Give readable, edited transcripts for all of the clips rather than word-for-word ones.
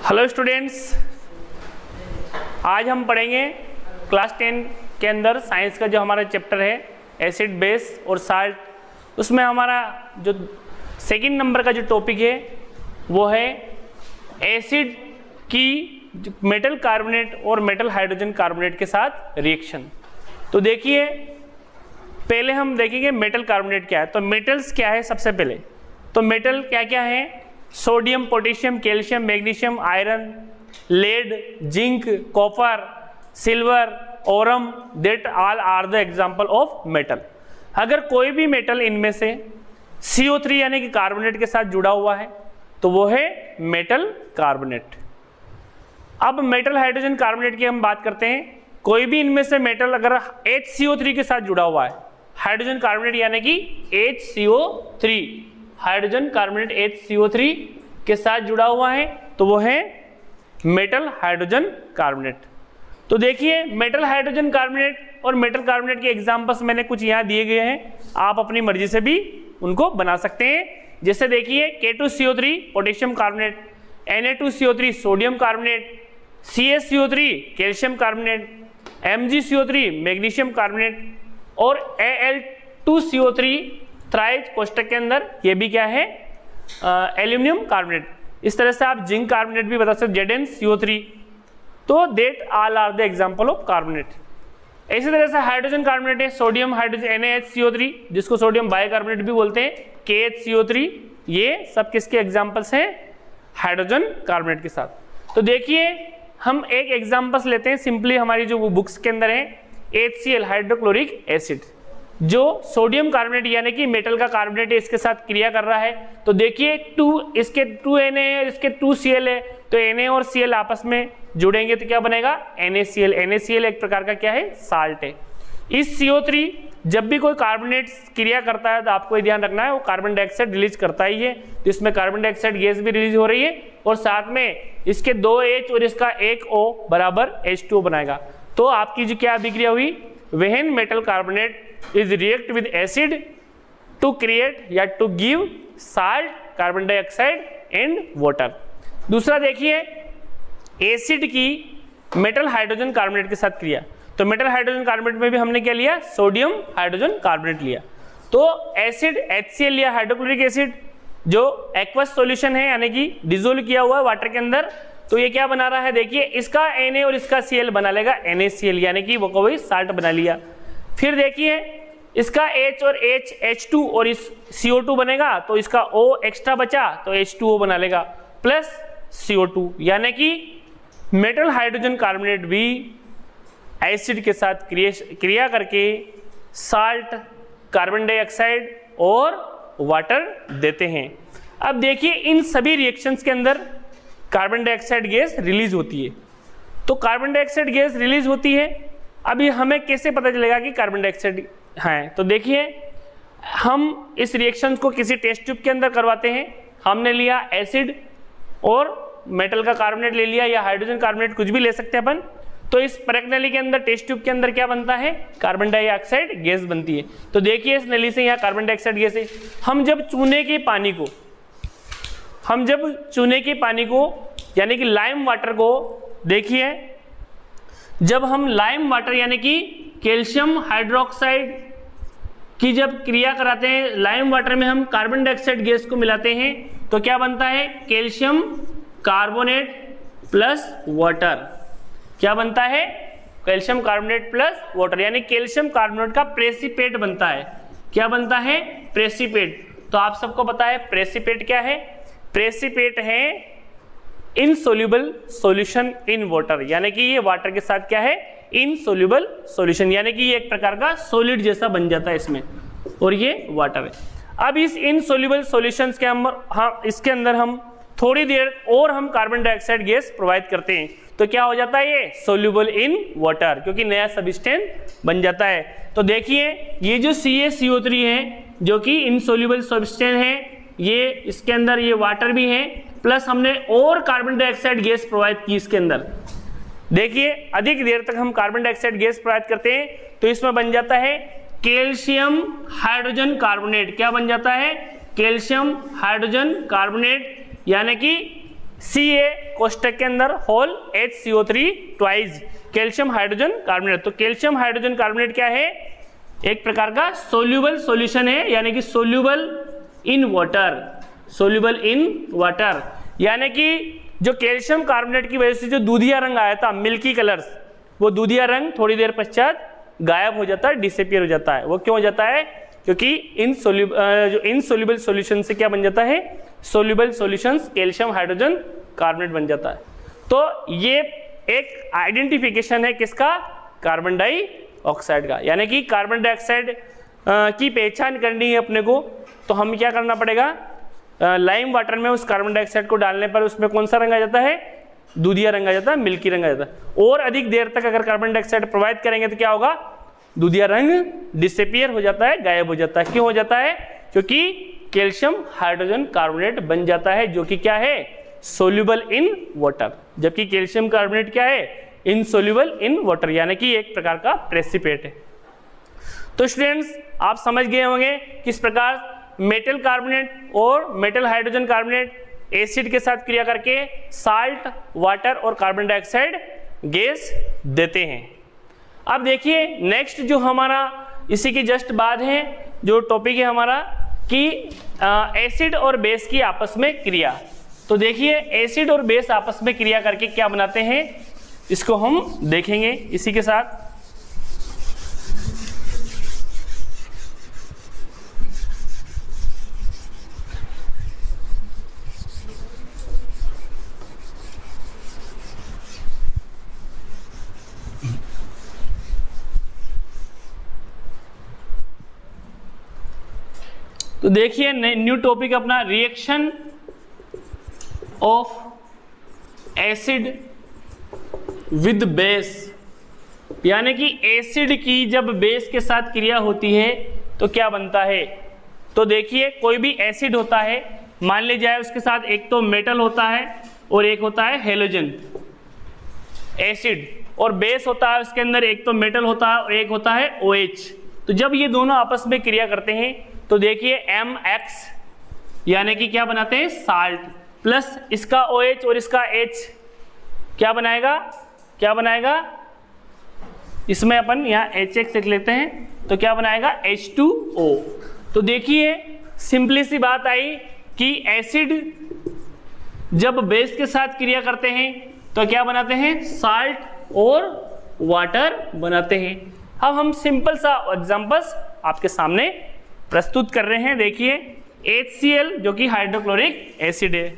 Hello students, आज हम पढ़ेंगे क्लास 10 के अंदर साइंस का जो हमारा चैप्टर है एसिड, बेस और साल्ट। उसमें हमारा जो सेकंड नंबर का जो टॉपिक है वो है एसिड की मेटल कार्बोनेट और मेटल हाइड्रोजन कार्बोनेट के साथ रिएक्शन। तो देखिए, पहले हम देखेंगे मेटल कार्बोनेट क्या है। तो मेटल्स क्या है सबसे पहले, तो मेटल क्या क्या है? Sodium, potassium, calcium, magnesium, iron, lead, zinc, copper, silver, aurum, that all are the example of metal. अगर कोई भी मेटल इनमें से CO3 यानी कि कार्बोनेट के साथ जुड़ा हुआ है तो वो है मेटल कार्बोनेट। अब मेटल हाइड्रोजन कार्बोनेट की हम बात करते हैं। कोई भी इनमें से मेटल अगर HCO3 के साथ जुड़ा हुआ है, हाइड्रोजन कार्बोनेट यानी कि HCO3, हाइड्रोजन कार्बोनेट HCO3 के साथ जुड़ा हुआ है तो वो है मेटल हाइड्रोजन कार्बोनेट। तो देखिए, मेटल हाइड्रोजन कार्बोनेट और मेटल कार्बोनेट के एग्जांपल्स मैंने कुछ यहाँ दिए गए हैं, आप अपनी मर्जी से भी उनको बना सकते हैं। जैसे देखिए, K2CO3 potassium carbonate, Na2CO3 sodium carbonate, CaCO3 calcium carbonate, MgCO3 magnesium carbonate और Al2CO3 थ्राइज कोष्टक के अंदर ये भी क्या है? Aluminium carbonate. इस तरह से आप जिंक कार्बोनेट भी बता सकते, ZnCO3। तो that all are the example of carbonate. इसी तरह से हाइड्रोजन कार्बोनेट है सोडियम हाइड्रोजन NaHCO3, जिसको सोडियम बाइकार्बोनेट भी बोलते हैं, KHCO3। ये सब किसके एग्जांपल्स हैं? हाइड्रोजन कार्बोनेट के साथ। तो देखिए, हम एक एग्जांपल्स लेते हैं सिंपली, हमारी जो बुक्स के अंदर है HCl हाइड्रोक्लोरिक एसिड, जो सोडियम कार्बोनेट यानी कि मेटल का कार्बोनेट है, इसके साथ क्रिया कर रहा है। तो देखिए, इसके 2Na है, इसके 2Cl है, तो Na और Cl आपस में जुड़ेंगे तो क्या बनेगा? NaCl। NaCl एक प्रकार का क्या है? साल्ट है। इस CO3 जब भी कोई कार्बोनेट क्रिया करता है तो आपको ये ध्यान रखना है वो कार्बन डाइऑक्साइड रिलीज करता ही है। तो इसमें कार्बन डाइऑक्साइड गैस भी रिलीज हो रही है और साथ में इसके 2H और इसका 1O बराबर H2O बनाएगा। तो आपकी जो क्या अभिक्रिया हुई? When metal carbonate is react with acid to create या to give salt, carbon dioxide and water। दूसरा देखिए, एसिड की मेटल हाइड्रोजन कार्बोनेट के साथ क्रिया। तो मेटल हाइड्रोजन कार्बोनेट में भी हमने क्या लिया? सोडियम हाइड्रोजन कार्बोनेट लिया। तो एसिड HCl लिया, हाइड्रोक्लोरिक एसिड, जो एक्वस सॉल्यूशन है यानी कि डिजोल्व किया हुआ है वाटर के अंदर। तो ये क्या बना रहा है? देखिए, इसका Na और इसका Cl बना लेगा NaCl यानी कि वो कोई साल्ट बना लिया। फिर देखिए, इसका H और H H2 और इस CO2 बनेगा तो इसका O एक्स्ट्रा बचा तो H2O बना लेगा प्लस CO2, यानी कि मेटल हाइड्रोजन कार्बोनेट भी एसिड के साथ क्रिया करके साल्ट, कार्बन डाइऑक्साइड और वाटर देते हैं। अब देखिए, इन सभी रिएक्शंस के अंदर कार्बन डाइऑक्साइड गैस रिलीज होती है। तो कार्बन डाइऑक्साइड गैस रिलीज होती है, अभी हमें कैसे पता चलेगा कि कार्बन डाइऑक्साइड है? तो देखिए, हम इस रिएक्शन को किसी टेस्ट ट्यूब के अंदर करवाते हैं। हमने लिया एसिड और मेटल का कार्बोनेट ले लिया या हाइड्रोजन कार्बोनेट, कुछ भी ले सकते हैं अपन। तो इस परख नली के अंदर, टेस्ट ट्यूब के अंदर क्या बनता है? कार्बन डाइऑक्साइड गैस बनती है। तो देखिए, इस नली से यहाँ कार्बन डाइऑक्साइड गैस है। हम जब चूने के पानी को यानी कि लाइम वाटर को, देखिए, जब हम लाइम वाटर यानी कि कैल्शियम हाइड्रोक्साइड की जब क्रिया कराते हैं, लाइम वाटर में हम कार्बन डाइऑक्साइड गैस को मिलाते हैं तो क्या बनता है? Calcium carbonate plus water. क्या बनता है? कैल्शियम कार्बोनेट प्लस वाटर, यानी कैल्शियम कार्बोनेट का प्रेसिपेट बनता है। क्या बनता है? प्रेसिपेट। तो आप सबको पता है प्रेसिपेट क्या है? प्रेसिपेट है इनसोल्यूबल सॉल्यूशन इन वाटर, यानी कि ये वाटर के साथ क्या है? इनसोल्यूबल सॉल्यूशन, यानी कि ये एक प्रकार का सॉलिड जैसा बन जाता है इसमें, और ये वाटर है। अब इस इनसोल्यूबल सॉल्यूशंस के इसके अंदर हम थोड़ी देर और हम कार्बन डाइऑक्साइड गैस प्रोवाइड करते हैं तो क्या हो जाता है? ये सोल्यूबल इन वाटर, क्योंकि नया सब्सटेंस बन जाता है। तो देखिए, ये जो CaCO3 है जो कि इनसोल्यूबल सब्सटेंस है, ये इसके अंदर ये वाटर भी है, प्लस हमने और कार्बन डाइऑक्साइड गैस प्रोवाइड की इसके अंदर। देखिए, अधिक देर तक हम कार्बन डाइऑक्साइड गैस प्रोवाइड करते हैं तो इसमें बन जाता है कैल्शियम हाइड्रोजन कार्बोनेट। क्या बन जाता है? कैल्शियम हाइड्रोजन कार्बोनेट, यानी कि Ca कोष्टक के अंदर whole HCO3 twice calcium hydrogen carbonate. तो कैल्शियम हाइड्रोजन कार्बोनेट क्या है? एक प्रकार का सोल्यूबल सॉल्यूशन है, यानी कि soluble in water, soluble in water, यानी कि जो कैल्शियम कार्बोनेट की वजह से जो दूधिया रंग आया था, मिल्की कलर्स, वो दूधिया रंग थोड़ी देर पश्चात गायब हो जाता है, डिसअपियर हो जाता है। वो क्यों हो जाता है? क्योंकि जो इनसोल्यूबल सॉल्यूशन से क्या बन जाता है? Soluble solutions calcium hydrogen carbonate बन जाता है। तो ये एक आइडेंटिफिकेशन है किसका? कार्बन डाइऑक्साइड का। यानी कि कार्बन डाइऑक्साइड की पहचान करनी है अपने को, तो हम क्या करना पड़ेगा? लाइम वाटर में उस कार्बन डाइऑक्साइड को डालने पर उसमें कौन सा रंग आ जाता है? दूधिया रंग आ जाता है, मिल्की रंग आ जाता है। और अधिक देर तक अगर कार्बन डाइऑक्साइड प्रोवाइड करेंगे तो क्या होगा? दूधिया रंग डिसअपियर हो जाता है, गायब हो जाता है। क्यों हो जाता है? क्योंकि कैल्शियम हाइड्रोजन कार्बोनेट बन जाता है, जो कि क्या है? Soluble in water. जबकि कैल्शियम कार्बोनेट क्या है? इनसोल्यूबल इन वाटर, यानी कि एक प्रकार का प्रेसिपिटेट है। तो स्टूडेंट्स, आप समझ गए होंगे किस प्रकार मेटल कार्बोनेट और मेटल हाइड्रोजन कार्बोनेट एसिड के साथ क्रिया करके साल्ट, वाटर और कार्बन डाइऑक्साइड गैस देते हैं। अब देखिए नेक्स्ट जो हमारा इसी के जस्ट बाद है, जो टॉपिक है हमारा कि एसिड और बेस की आपस में क्रिया। तो देखिए एसिड और बेस आपस में क्रिया करके क्या बनाते हैं, इसको हम देखेंगे इसी के साथ। तो देखिए न्यू टॉपिक अपना, reaction of acid with base, यानी कि एसिड की जब बेस के साथ क्रिया होती है तो क्या बनता है। तो देखिए कोई भी एसिड होता है, मान ली जाए उसके साथ एक तो मेटल होता है और एक होता है हेलोजन एसिड, और बेस होता है उसके अंदर एक तो मेटल होता है और एक होता है OH। तो जब ये दोनों आपस में क्रिया करते हैं तो देखिए MX यानी कि क्या बनाते हैं? साल्ट, प्लस इसका OH और इसका H क्या बनाएगा? क्या बनाएगा? इसमें अपन यहाँ HX लिख लेते हैं, तो क्या बनाएगा? H2O। तो देखिए सिंपली सी बात आई कि एसिड जब बेस के साथ क्रिया करते हैं तो क्या बनाते हैं? साल्ट और वाटर बनाते हैं। अब हम सिंपल सा एग्जांपल्स आपके सामने प्रस्तुत कर रहे हैं। देखिए HCl जो कि हाइड्रोक्लोरिक एसिड है,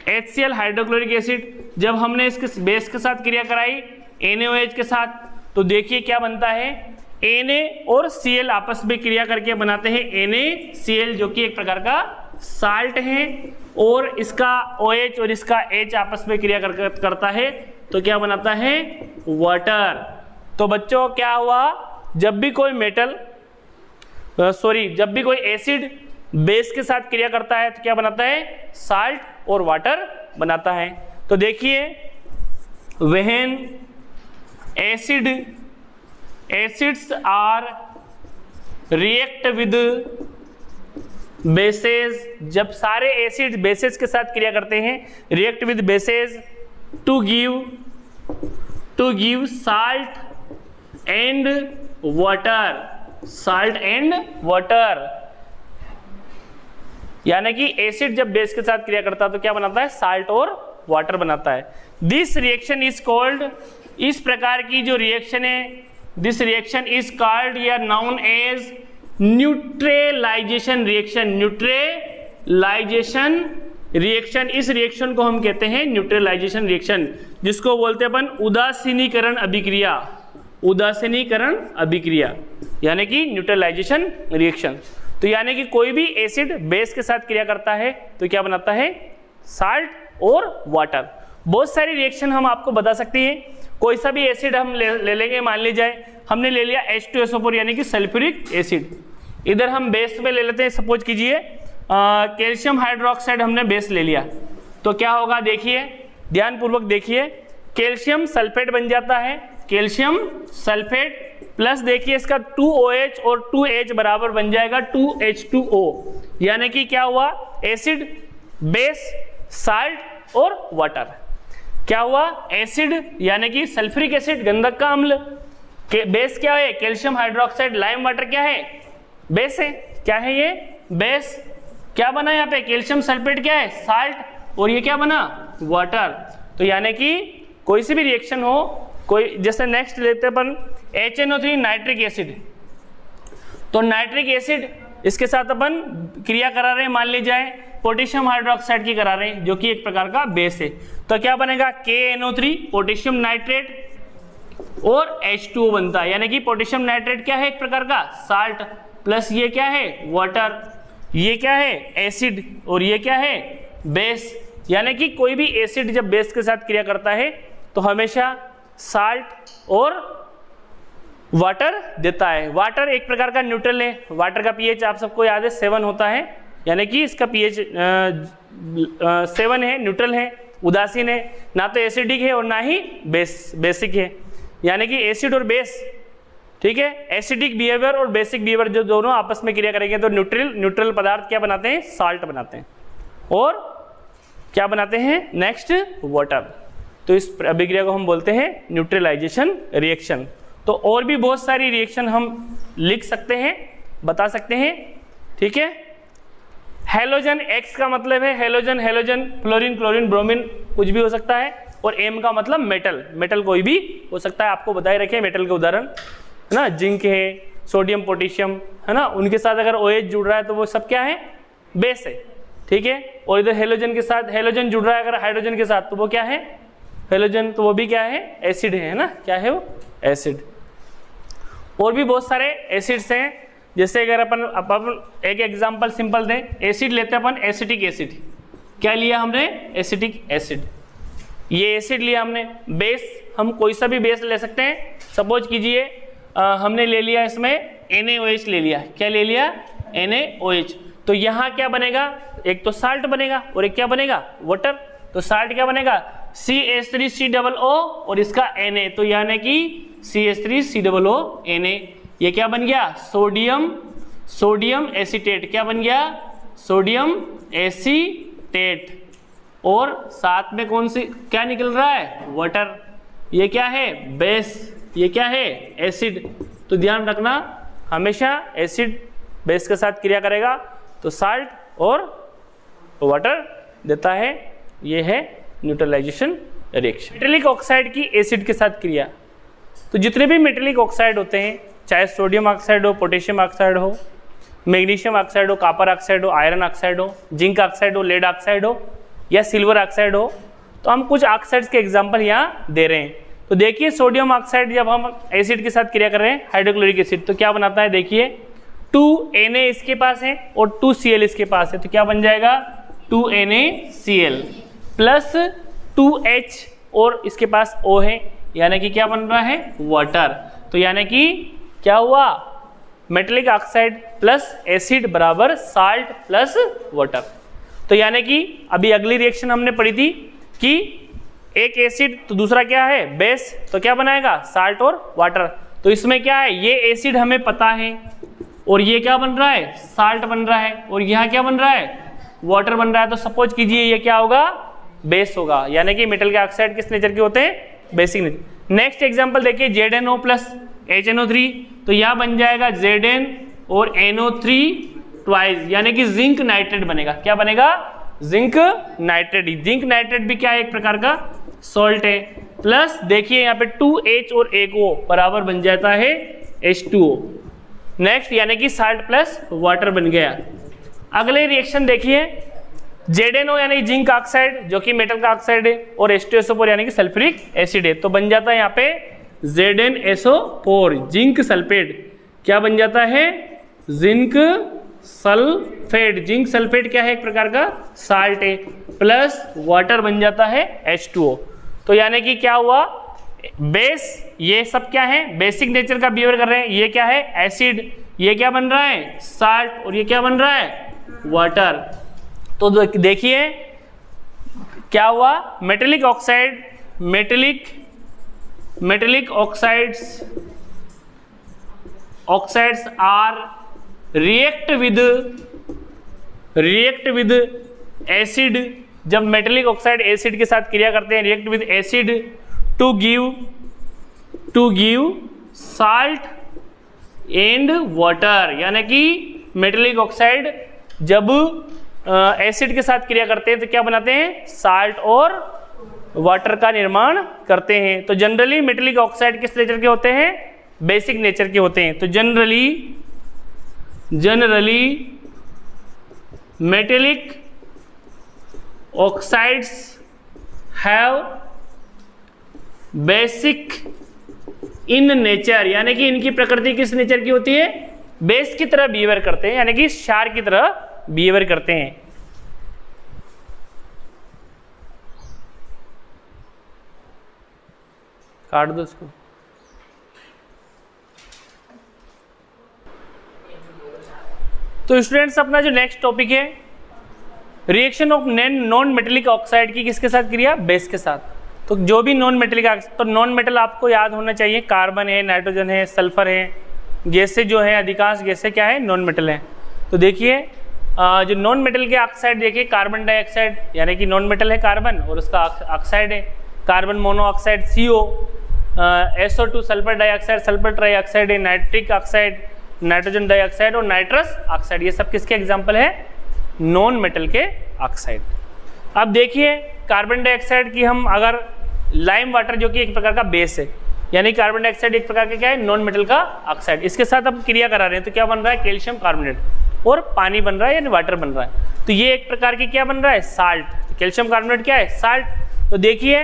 HCl हाइड्रोक्लोरिक एसिड जब हमने इसके बेस के साथ क्रिया कराई NaOH के साथ, तो देखिए क्या बनता है? Na और Cl आपस में क्रिया करके बनाते हैं NaCl, जो कि एक प्रकार का साल्ट है, और इसका OH और इसका H आपस में क्रिया करता है तो क्या बनाता है? वाटर। तो बच्चों क्या हुआ? जब भी कोई मेटल जब भी कोई एसिड बेस के साथ क्रिया करता है तो क्या बनाता है? साल्ट और वाटर बनाता है। तो देखिए when acids are react with bases, जब सारे एसिड बेसेस के साथ क्रिया करते हैं, react with bases to give salt and water, salt and water, यानी कि एसिड जब बेस के साथ क्रिया करता है तो क्या बनाता है? साल्ट और वाटर बनाता है। दिस रिएक्शन इज कॉल्ड, इस प्रकार की जो रिएक्शन है, दिस रिएक्शन इज कॉल्ड या known as neutralization reaction. Neutralization reaction, इस रिएक्शन को हम कहते हैं न्यूट्रलाइजेशन रिएक्शन, जिसको बोलते हैं अपन उदासीनीकरण अभिक्रिया। उदासीनीकरण अभिक्रिया यानी कि न्यूट्रलाइजेशन रिएक्शन। तो यानी कि कोई भी एसिड बेस के साथ क्रिया करता है तो क्या बनाता है? साल्ट और वाटर। बहुत सारी रिएक्शन हम आपको बता सकते हैं। कोई सा भी एसिड हम ले लेंगे, मान ली जाए हमने ले लिया H2SO4 यानी कि सल्फ्यूरिक एसिड, इधर हम बेस में ले लेते हैं, सपोज कीजिए कैल्शियम हाइड्रोक्साइड हमने बेस ले लिया, तो क्या होगा? देखिए ध्यानपूर्वक देखिए, कैल्शियम सल्फेट बन जाता है, कैल्शियम सल्फेट प्लस देखिए इसका 2OH और 2H बराबर बन जाएगा 2H2O, यानी कि क्या हुआ? एसिड बेस साल्ट और वाटर। क्या हुआ, एसिड यानी कि सल्फ्यूरिक एसिड गंधक का अम्ल, बेस क्या है कैल्शियम हाइड्रोक्साइड, लाइम वाटर क्या है बेस है, क्या है ये बेस, क्या बना यहाँ पे कैल्शियम सल्फेट क्या है साल्ट, और ये क्या बना वाटर। तो यानी कि कोई सी भी रिएक्शन हो, कोई जैसे नेक्स्ट लेते हैं अपन HNO3 नाइट्रिक एसिड, तो नाइट्रिक एसिड इसके साथ अपन क्रिया करा रहे हैं, मान ली जाए पोटेशियम हाइड्रोक्साइड की करा रहे हैं जो कि एक प्रकार का बेस है, तो क्या बनेगा KNO3 पोटेशियम नाइट्रेट और H2O बनता है, यानी कि पोटेशियम नाइट्रेट क्या है एक प्रकार का साल्ट, प्लस ये क्या है वाटर, ये क्या है एसिड और ये क्या है बेस। यानी कि कोई भी एसिड जब बेस के साथ क्रिया करता है तो हमेशा साल्ट और वाटर देता है। वाटर एक प्रकार का न्यूट्रल है, वाटर का पीएच आप सबको याद है 7 होता है, यानी कि इसका पीएच 7 है, न्यूट्रल है, उदासीन है, ना तो एसिडिक है और ना ही बेसिक है, यानी कि एसिड और बेस, ठीक है, एसिडिक बिहेवियर और बेसिक बिहेवियर जो दोनों आपस में क्रिया करेंगे तो न्यूट्रल पदार्थ क्या बनाते हैं साल्ट बनाते हैं, और क्या बनाते हैं नेक्स्ट वाटर। तो इस अभिक्रिया को हम बोलते हैं न्यूट्रलाइजेशन रिएक्शन। तो और भी बहुत सारी रिएक्शन हम लिख सकते हैं, बता सकते हैं, ठीक है। हेलोजन, एक्स का मतलब है halogen, halogen fluorine chlorine bromine कुछ भी हो सकता है, और एम का मतलब मेटल, मेटल कोई भी हो सकता है, आपको बताए रखे मेटल के उदाहरण है ना, जिंक है, सोडियम पोटेशियम है ना, उनके साथ अगर OH जुड़ रहा है तो वो सब क्या है बेस है, ठीक है। और इधर हेलोजन के साथ हेलोजन जुड़ रहा है अगर हाइड्रोजन के साथ तो वो क्या है हेलोजन, तो वो भी क्या है एसिड है ना, क्या है वो एसिड। और भी बहुत सारे एसिड्स हैं, जैसे अगर अपन एक एग्जांपल सिंपल दें, एसिड लेते हैं अपन एसिटिक एसिड, क्या लिया हमने एसिटिक एसिड, ये एसिड लिया हमने। बेस हम कोई सा भी बेस ले सकते हैं, सपोज कीजिए हमने ले लिया इसमें NaOH ले लिया, क्या ले लिया NaOH, तो यहाँ क्या बनेगा एक तो साल्ट बनेगा और एक क्या बनेगा वाटर, तो साल्ट क्या बनेगा CH3COO और इसका Na, तो यानी कि CH3COO Na, ये क्या बन गया सोडियम एसीटेट, क्या बन गया सोडियम एसीटेट, और साथ में कौन सी क्या निकल रहा है वाटर, ये क्या है बेस, ये क्या है एसिड। तो ध्यान रखना हमेशा एसिड बेस के साथ क्रिया करेगा तो साल्ट और वाटर देता है, ये है न्यूट्रलाइजेशन रिएक्शन। मेटेलिक ऑक्साइड की एसिड के साथ क्रिया, तो जितने भी मेटेलिक ऑक्साइड होते हैं, चाहे सोडियम ऑक्साइड हो, पोटेशियम ऑक्साइड हो, मैग्नीशियम ऑक्साइड हो, कॉपर ऑक्साइड हो, आयरन ऑक्साइड हो, जिंक ऑक्साइड हो, लेड ऑक्साइड हो या सिल्वर ऑक्साइड हो, तो हम कुछ ऑक्साइड्स के एग्जांपल यहाँ दे रहे हैं। तो देखिए सोडियम ऑक्साइड जब हम एसिड के साथ क्रिया कर रहे हैं हाइड्रोक्लोरिक एसिड, तो क्या बनाता है देखिए 2Na इसके पास है और 2Cl इसके पास है, तो क्या बन जाएगा 2NaCl प्लस 2H और इसके पास O है, यानी कि क्या बन रहा है वाटर। तो यानी कि क्या हुआ मेटेलिक ऑक्साइड प्लस एसिड बराबर साल्ट प्लस वाटर। तो यानी कि अभी अगली रिएक्शन हमने पढ़ी थी कि एक एसिड तो दूसरा क्या है बेस, तो क्या बनाएगा साल्ट और वाटर। तो इसमें क्या है ये एसिड हमें पता है और ये क्या बन रहा है साल्ट बन रहा है, और यहाँ क्या बन रहा है वाटर बन रहा है। तो सपोज कीजिए ये क्या होगा बेस होगा, यानी कि मेटल के ऑक्साइड किस नेचर के होते हैं बेसिक नेचर। नेक्स्ट एग्जांपल देखिए ZnO प्लस HNO3, तो यह बन जाएगा Zn और NO3 ट्वाइस, यानी कि जिंक नाइट्रेट बनेगा। क्या बनेगा जिंक नाइट्रेट। जिंक नाइट्रेट भी क्या है एक प्रकार का सॉल्ट है। प्लस देखिए यहाँ पे 2H और 1O बराबर बन जाता है H2O। नेक्स्ट यानी कि साल्ट प्लस वाटर बन गया। अगले रिएक्शन देखिए ZnO यानी जिंक ऑक्साइड जो कि मेटल का ऑक्साइड है, और H2SO4 यानी कि सल्फ्यूरिक एसिड है, तो बन जाता है यहाँ पे ZnSO4 जिंक सल्फेट। क्या बन जाता है जिंक सल्फेट। जिंक सल्फेट क्या है एक प्रकार का साल्ट है, प्लस वाटर बन जाता है H2O। तो यानी कि क्या हुआ बेस, ये सब क्या है बेसिक नेचर का बिहेवियर कर रहे हैं। ये क्या है एसिड, ये क्या बन रहा है साल्ट, और ये क्या बन रहा है वाटर। तो देखिए क्या हुआ metallic oxide metallic oxides are react with acid जब मेटेलिक ऑक्साइड एसिड के साथ क्रिया करते हैं, react with acid to give salt and water, यानी कि मेटेलिक ऑक्साइड जब एसिड के साथ क्रिया करते हैं तो क्या बनाते हैं, साल्ट और वाटर का निर्माण करते हैं। तो जनरली मेटेलिक ऑक्साइड किस नेचर के होते हैं, बेसिक नेचर के होते हैं। तो generally metallic oxides have basic in nature, यानी कि इनकी प्रकृति किस नेचर की होती है, बेस की तरह बिहेवियर करते हैं, यानी कि क्षार की तरह बिहेवियर करते हैं। काट दो इसको। तो स्टूडेंट्स अपना जो नेक्स्ट टॉपिक है, reaction of non metallic oxide की किसके साथ क्रिया, बेस के साथ। तो जो भी नॉन मेटेलिक, तो नॉन मेटल आपको याद होना चाहिए, कार्बन है, नाइट्रोजन है, सल्फर है, गैसें जो है अधिकांश गैसें क्या है, नॉन मेटल है। तो देखिए जो नॉन मेटल के ऑक्साइड देखिए, कार्बन डाइऑक्साइड यानी कि नॉन मेटल है कार्बन, और उसका ऑक्साइड है carbon monoxide CO, SO2 sulphur dioxide, sulphur trioxide है, नाइट्रिक ऑक्साइड, नाइट्रोजन डाइऑक्साइड और नाइट्रस ऑक्साइड, ये सब किसके एग्जाम्पल है, नॉन मेटल के ऑक्साइड। अब देखिए कार्बन डाइऑक्साइड की हम अगर लाइम वाटर जो कि एक प्रकार का बेस है, यानी कार्बन डाइऑक्साइड एक प्रकार का क्या है, नॉन मेटल का ऑक्साइड, इसके साथ अब क्रिया करा रहे हैं तो क्या बन रहा है, कैल्शियम कार्बोनेट और पानी बन रहा है, यानी वाटर बन रहा है। तो ये एक प्रकार की क्या बन रहा है, साल्ट। कैल्शियम कार्बोनेट क्या है, साल्ट। तो देखिए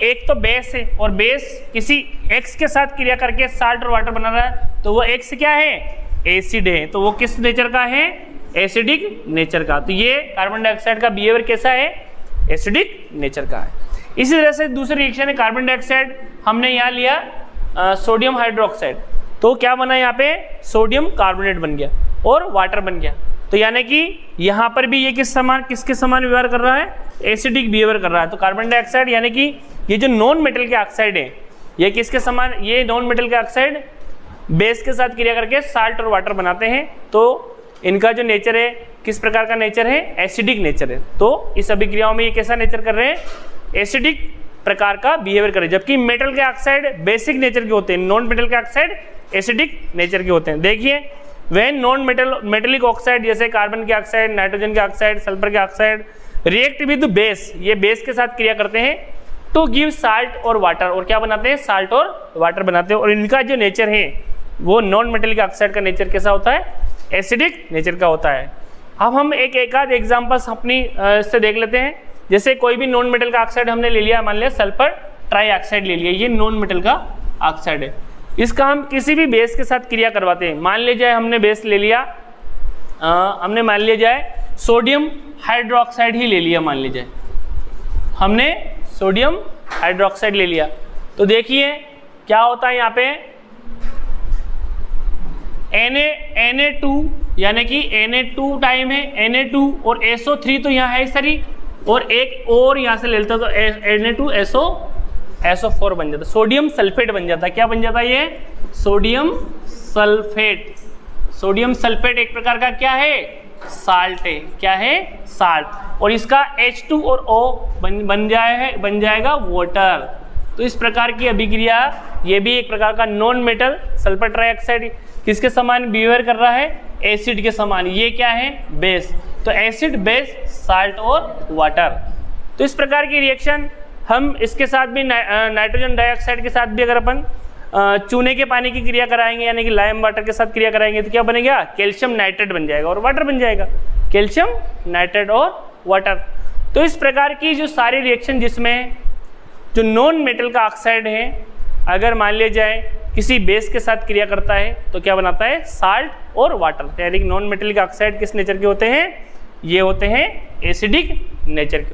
एक तो बेस है और बेस किसी X के साथ क्रिया करके साल्ट और वाटर बना रहा है, तो वो X क्या है, एसिड है। तो वो किस नेचर का है, एसिडिक नेचर का। तो ये कार्बन डाइऑक्साइड का बिहेवियर कैसा है, एसिडिक नेचर का है। इसी तरह से दूसरी रिएक्शन है, कार्बन डाइऑक्साइड हमने यहाँ लिया सोडियम हाइड्रोक्साइड, तो क्या बना यहाँ पे, सोडियम कार्बोनेट बन गया और वाटर बन गया। तो यानी कि यहाँ पर भी ये किसके समान व्यवहार कर रहा है, एसिडिक बिहेवियर कर रहा है। तो कार्बन डाइऑक्साइड यानी कि ये जो नॉन मेटल के ऑक्साइड है, ये किसके समान, ये नॉन मेटल के ऑक्साइड बेस के साथ क्रिया करके साल्ट और वाटर बनाते हैं। तो इनका जो नेचर है, किस प्रकार का नेचर है, एसिडिक नेचर है। तो इस अभिक्रियाओं में ये कैसा नेचर कर रहे हैं, एसिडिक प्रकार का बिहेवियर कर रहे हैं। जबकि मेटल के ऑक्साइड बेसिक नेचर के होते हैं, नॉन मेटल के ऑक्साइड एसिडिक नेचर के होते हैं। देखिए व्हेन नॉन मेटेलिक ऑक्साइड जैसे कार्बन के ऑक्साइड, नाइट्रोजन के ऑक्साइड, सल्फर के ऑक्साइड रिएक्ट विद बेस, ये बेस के साथ क्रिया करते हैं टू गिव साल्ट और वाटर, और क्या बनाते हैं, साल्ट और वाटर बनाते हैं। और इनका जो नेचर है वो नॉन मेटेलिक ऑक्साइड का नेचर कैसा होता है, एसिडिक नेचर का होता है। अब हम एक आध एग्जाम्पल्स अपनी इससे देख लेते हैं। जैसे कोई भी नॉन मेटल का ऑक्साइड हमने ले लिया, मान लिया सल्फर ट्राइऑक्साइड ले लिया, ये नॉन मेटल का ऑक्साइड है। इसका हम किसी भी बेस के साथ क्रिया करवाते हैं। मान लीजिए हमने बेस ले लिया, हमने मान लिया जाए सोडियम हाइड्रोक्साइड ही ले लिया, मान लीजिए हमने सोडियम हाइड्रोक्साइड ले लिया। तो देखिए क्या होता है यहाँ पे, Na2 यानी कि Na2 टाइम है, Na2 और SO3 तो यहाँ है सरी, और एक और यहाँ से ले लेता तो Na2SO4 बन जाता, सोडियम सल्फेट बन जाता। क्या बन जाता है ये, सोडियम सल्फेट। सोडियम सल्फेट एक प्रकार का क्या है, साल्ट है। क्या है, साल्ट। और इसका H2 और O बन जाएगा वाटर। तो इस प्रकार की अभिक्रिया, ये भी एक प्रकार का नॉन मेटल सल्फर ट्राइऑक्साइड किसके समान बिहेवियर कर रहा है, एसिड के समान। ये क्या है, बेस। तो एसिड, बेस, साल्ट और वाटर। तो इस प्रकार की रिएक्शन हम इसके साथ भी नाइट्रोजन डाइऑक्साइड के साथ भी अगर अपन चूने के पानी की क्रिया कराएंगे, यानी कि लाइम वाटर के साथ क्रिया कराएंगे, तो क्या बनेगा, कैल्शियम नाइट्रेट बन जाएगा और वाटर बन जाएगा, कैल्शियम नाइट्रेट और वाटर। तो इस प्रकार की जो सारी रिएक्शन जिसमें जो नॉन मेटल का ऑक्साइड है, अगर मान लिया जाए किसी बेस के साथ क्रिया करता है तो क्या बनाता है, साल्ट और वाटर। यानी कि नॉन मेटल के ऑक्साइड किस नेचर के होते हैं, ये होते हैं एसिडिक नेचर के।